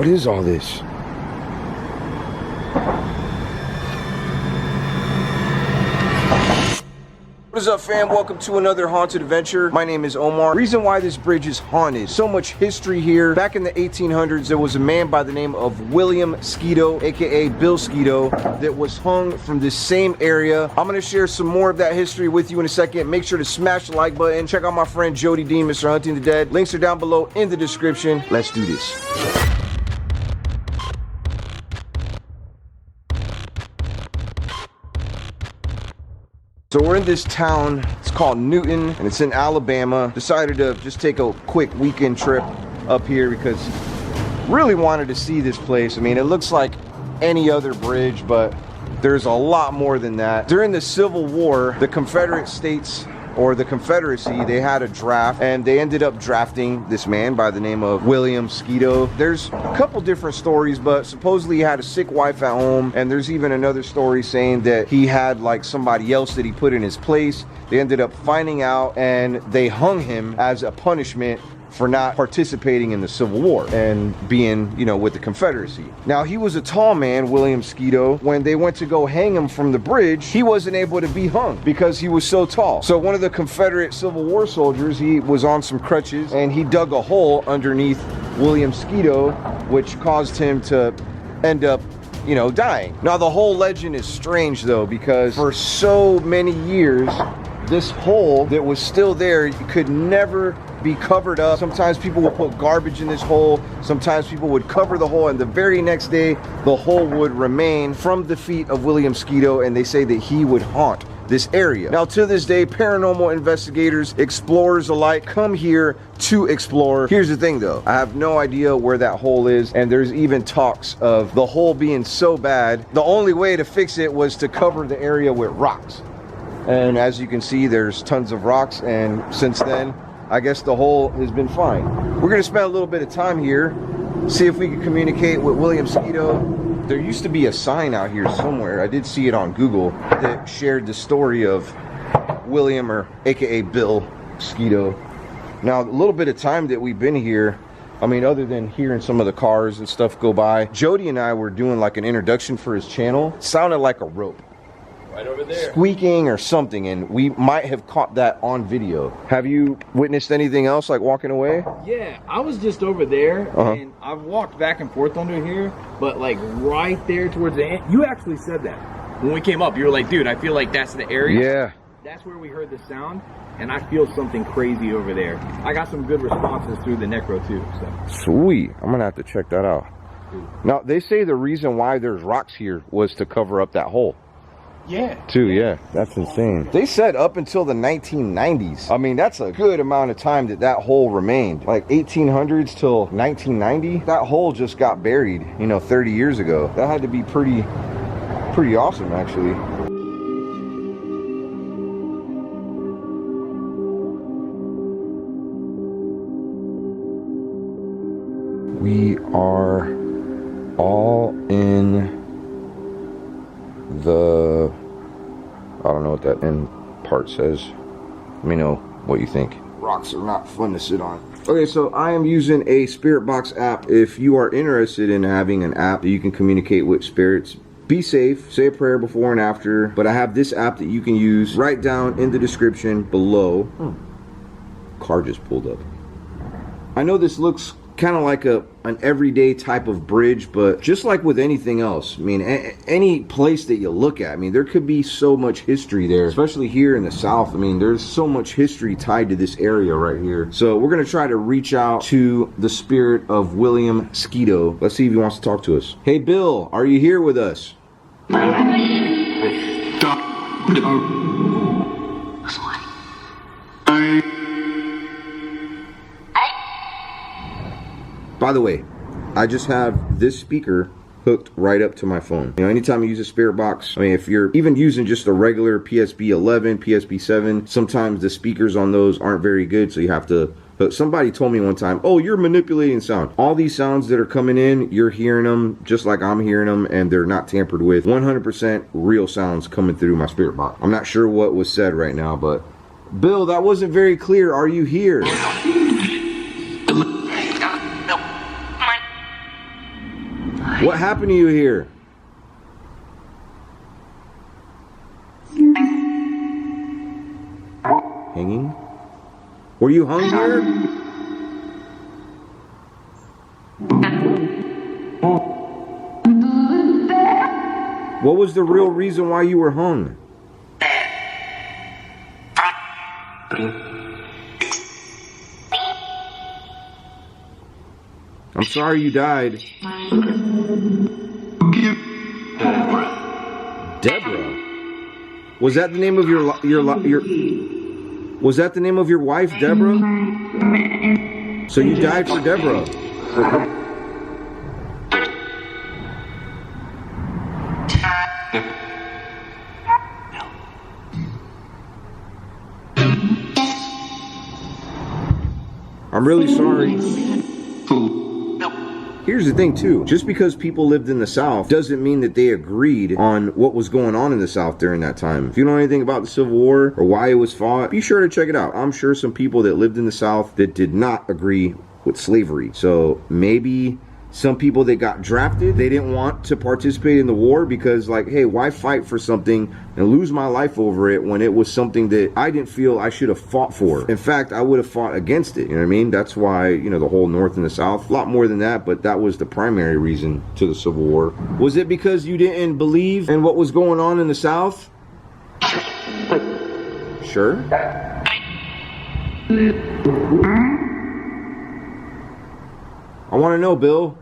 What is all this? What is up, fam? Welcome to another haunted adventure. My name is Omar. Reason why this bridge is haunted. So much history here. Back in the 1800s, there was a man by the name of William Skeeto, aka Bill Skeeto, that was hung from this same area. I'm gonna share some more of that history with you in a second. Make sure to smash the like button. Check out my friend Jody Dean, Mr. Hunting the Dead. Links are down below in the description. Let's do this. So we're in this town, it's called Newton, and it's in Alabama. Decided to just take a quick weekend trip up here because really wanted to see this place. I mean, it looks like any other bridge, but there's a lot more than that. During the Civil War, the Confederate States, or the Confederacy, they had a draft, and they ended up drafting this man by the name of William Skeeto. There's a couple different stories, but supposedly he had a sick wife at home, and there's even another story saying that he had like somebody else that he put in his place. They ended up finding out, and they hung him as a punishment for not participating in the Civil War and being, you know, with the Confederacy. Now, he was a tall man, William Skeeto. When they went to go hang him from the bridge, he wasn't able to be hung because he was so tall. So one of the Confederate Civil War soldiers, he was on some crutches, and he dug a hole underneath William Skeeto, which caused him to end up, you know, dying. Now, the whole legend is strange though, because for so many years, this hole that was still there, you could never be covered up. Sometimes people would put garbage in this hole. Sometimes people would cover the hole, and the very next day, the hole would remain from the feet of William Skeeto, and they say that he would haunt this area. Now, to this day, paranormal investigators, explorers alike, come here to explore. Here's the thing though, I have no idea where that hole is, and there's even talks of the hole being so bad, the only way to fix it was to cover the area with rocks. And as you can see, there's tons of rocks, and since then, I guess the hole has been fine. We're gonna spend a little bit of time here, see if we can communicate with William Skeeto. There used to be a sign out here somewhere, I did see it on Google, that shared the story of William, or AKA Bill Skeeto. Now, a little bit of time that we've been here, I mean, other than hearing some of the cars and stuff go by, Jody and I were doing like an introduction for his channel. It sounded like a rope. Right over there. Squeaking or something, and we might have caught that on video. Have you witnessed anything else, like walking away? Yeah, I was just over there, and I've walked back and forth under here, but like right there towards the end, you actually said that. When we came up, you were like, dude, I feel like that's the area. Yeah. That's where we heard the sound, and I feel something crazy over there. I got some good responses through the necro too, so. Sweet, I'm gonna have to check that out. Now, they say the reason why there's rocks here was to cover up that hole. Yeah. Too, yeah. That's insane. They said up until the 1990s. I mean, that's a good amount of time that that hole remained. Like 1800s till 1990. That hole just got buried, you know, 30 years ago. That had to be pretty awesome, actually. We are all in the, I don't know what that end part says. Let me know what you think. Rocks are not fun to sit on. Okay, so I am using a Spirit Box app. If you are interested in having an app that you can communicate with spirits, be safe, say a prayer before and after, but I have this app that you can use right down in the description below. Car just pulled up. I know this looks kind of like an everyday type of bridge, but just like with anything else, I mean, any place that you look at, I mean, there could be so much history there, especially here in the South. I mean, there's so much history tied to this area right here. So we're gonna try to reach out to the spirit of William Skeeto. Let's see if he wants to talk to us. Hey Bill, are you here with us? By the way, I just have this speaker hooked right up to my phone. You know, anytime you use a Spirit Box, I mean, if you're even using just a regular PSP 11, PSP 7, sometimes the speakers on those aren't very good, so you have to. But somebody told me one time, oh, you're manipulating sound. All these sounds that are coming in, you're hearing them just like I'm hearing them, and they're not tampered with. 100% real sounds coming through my Spirit Box. I'm not sure what was said right now, but Bill, that wasn't very clear. Are you here? What happened to you here? Hanging? Were you hung here? What was the real reason why you were hung? I'm sorry you died. Deborah? Was that the name of your was that the name of your wife, Deborah? So you died for Deborah. I'm really sorry. Here's the thing too, just because people lived in the South doesn't mean that they agreed on what was going on in the South during that time. If you know anything about the Civil War or why it was fought, be sure to check it out. I'm sure some people that lived in the South that did not agree with slavery. So maybe some people that got drafted, they didn't want to participate in the war because like, hey, why fight for something and lose my life over it when it was something that I didn't feel I should have fought for. In fact, I would have fought against it. You know what I mean? That's why, you know, the whole North and the South, a lot more than that, but that was the primary reason to the Civil War. Was it because you didn't believe in what was going on in the South? Sure. I want to know, Bill.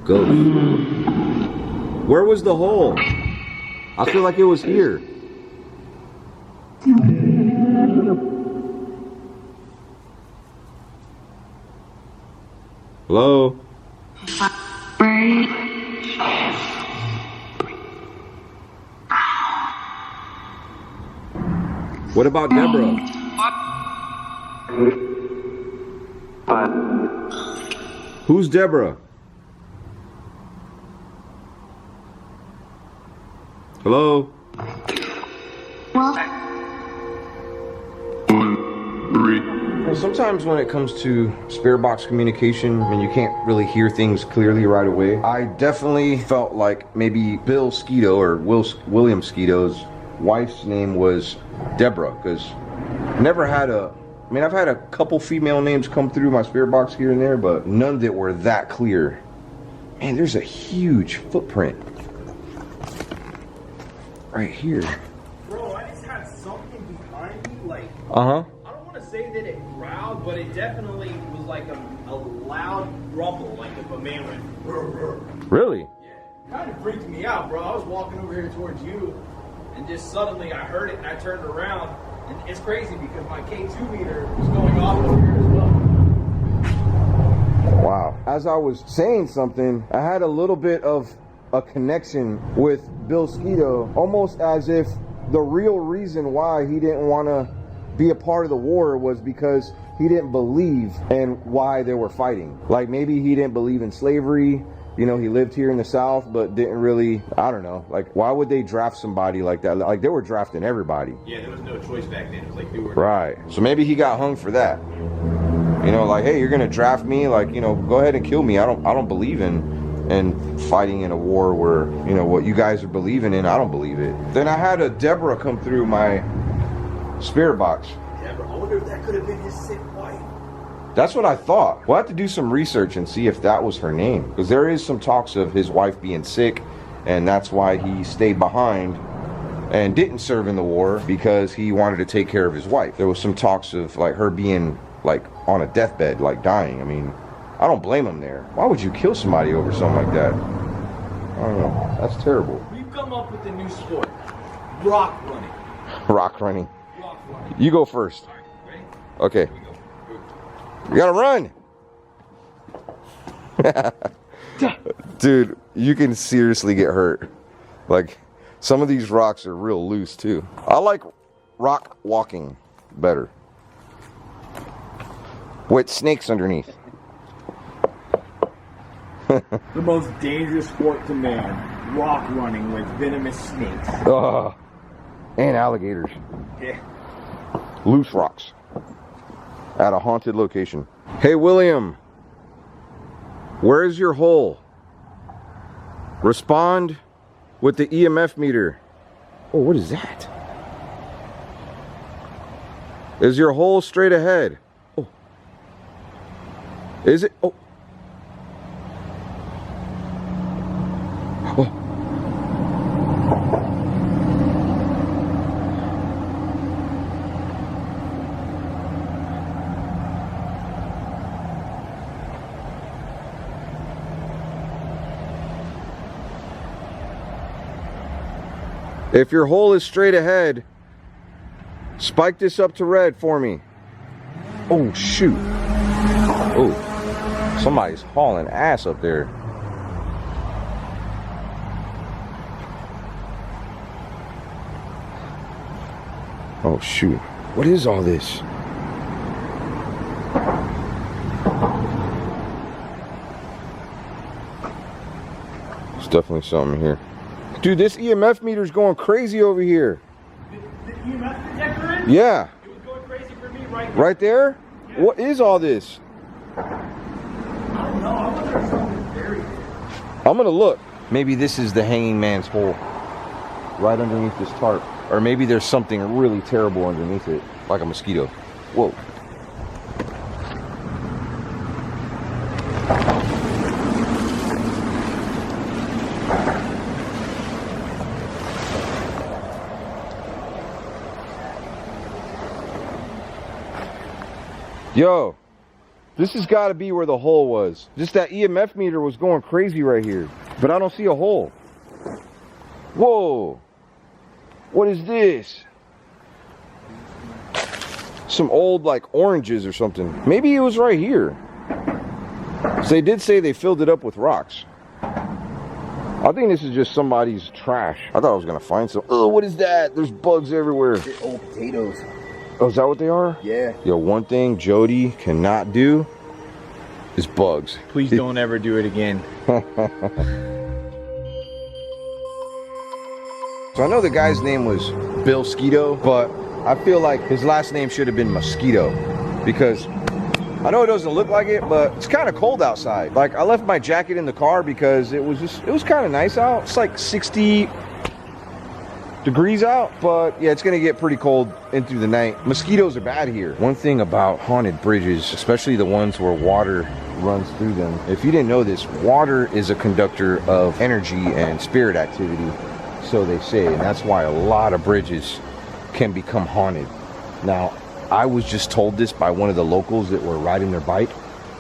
Ghost. Where was the hole? I feel like it was here. Hello? What about Deborah? Who's Deborah? Hello? Well, sometimes when it comes to spirit box communication, I mean, you can't really hear things clearly right away. I definitely felt like maybe Bill Skeeto or William Skeeto's wife's name was Deborah, because never had I've had a couple female names come through my spirit box here and there, but none that were that clear. Man, there's a huge footprint right here. Bro, I just had something behind me, like, Uh-huh. I don't want to say that it growled, but it definitely was like a loud rumble, like if a man went, rrr, rrr. Really? Yeah, kind of freaked me out, bro. I was walking over here towards you, and just suddenly I heard it, and I turned around, and it's crazy because my K2 meter was going off over here as well. Wow. As I was saying something, I had a little bit of a connection with Bill Skeeto, almost as if the real reason why he didn't want to be a part of the war was because he didn't believe in why they were fighting. Like maybe he didn't believe in slavery. You know, he lived here in the South, but didn't really, I don't know, like, why would they draft somebody like that? Like, they were drafting everybody. Yeah, there was no choice back then. It was like they were. Right. So maybe he got hung for that. You know, like, hey, you're going to draft me? Like, you know, go ahead and kill me. I don't believe in fighting in a war where, you know, what you guys are believing in, I don't believe it. Then I had a Deborah come through my spirit box. Deborah, I wonder if that could have been his sick wife. That's what I thought. We'll have to do some research and see if that was her name. Because there is some talks of his wife being sick, and that's why he stayed behind and didn't serve in the war, because he wanted to take care of his wife. There was some talks of like her being like on a deathbed, like dying. I mean, I don't blame him there. Why would you kill somebody over something like that? I don't know. That's terrible. We've come up with a new sport. Rock running. Rock running. Rock running. You go first. All right, ready? Okay. Here we go. You gotta run. Dude, you can seriously get hurt. Like, some of these rocks are real loose too. I like rock walking better, with snakes underneath. The most dangerous sport to man. Rock running with venomous snakes. And alligators. Yeah. Loose rocks. at a haunted location. Hey, William, where is your hole? Respond with the EMF meter. Oh, what is that? Is your hole straight ahead? Oh. Is it? Oh. Oh. If your hole is straight ahead, spike this up to red for me. Oh, shoot. Oh, somebody's hauling ass up there. Oh, shoot. What is all this? There's definitely something here. Dude, this EMF meter's going crazy over here. The EMF detector in? Yeah. It was going crazy for me right there. Right there? Yeah. What is all this? I don't know. I wonder if something's buried there. I'm gonna look. Maybe this is the hanging man's hole. Right underneath this tarp. Or maybe there's something really terrible underneath it. Like a mosquito. Whoa. Yo, this has got to be where the hole was. Just that EMF meter was going crazy right here. But I don't see a hole. Whoa. What is this? Some old, like, oranges or something. Maybe it was right here. So they did say they filled it up with rocks. I think this is just somebody's trash. I thought I was going to find some. Oh, what is that? There's bugs everywhere. They're old potatoes. Oh, is that what they are? Yeah. Yo, one thing Jody cannot do is bugs. Please don't ever do it again. So I know the guy's name was Bill Skeeto, but I feel like his last name should have been Mosquito, because I know it doesn't look like it, but it's kind of cold outside. Like, I left my jacket in the car because it was kind of nice out. It's like 60 degrees out, but yeah, it's gonna get pretty cold in through the night. Mosquitoes are bad here. One thing about haunted bridges, especially the ones where water runs through them, if you didn't know this, water is a conductor of energy and spirit activity, so they say, and that's why a lot of bridges can become haunted. Now, I was just told this by one of the locals that were riding their bike.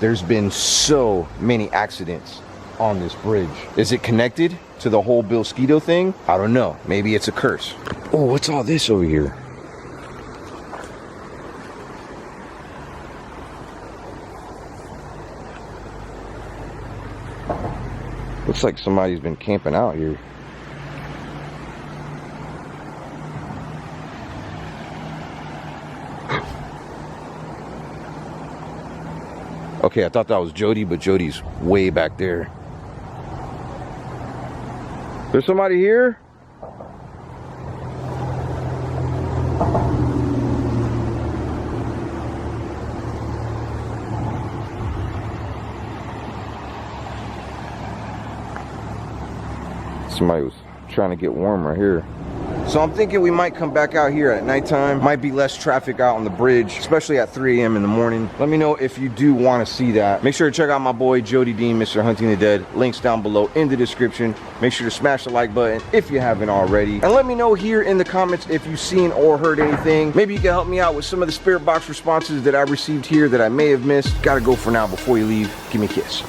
There's been so many accidents on this bridge. Is it connected to the whole Bill Skeeto thing? I don't know. Maybe it's a curse. Oh, what's all this over here? Looks like somebody's been camping out here. Okay, I thought that was Jody, but Jody's way back there. There's somebody here? Somebody was trying to get warm right here. So I'm thinking we might come back out here at nighttime. Might be less traffic out on the bridge, especially at 3 a.m. in the morning. Let me know if you do want to see that. Make sure to check out my boy Jody Dean, Mr. Hunting the Dead. Links down below in the description. Make sure to smash the like button if you haven't already. And let me know here in the comments if you've seen or heard anything. Maybe you can help me out with some of the spirit box responses that I received here that I may have missed. Gotta go for now. Before you leave, give me a kiss.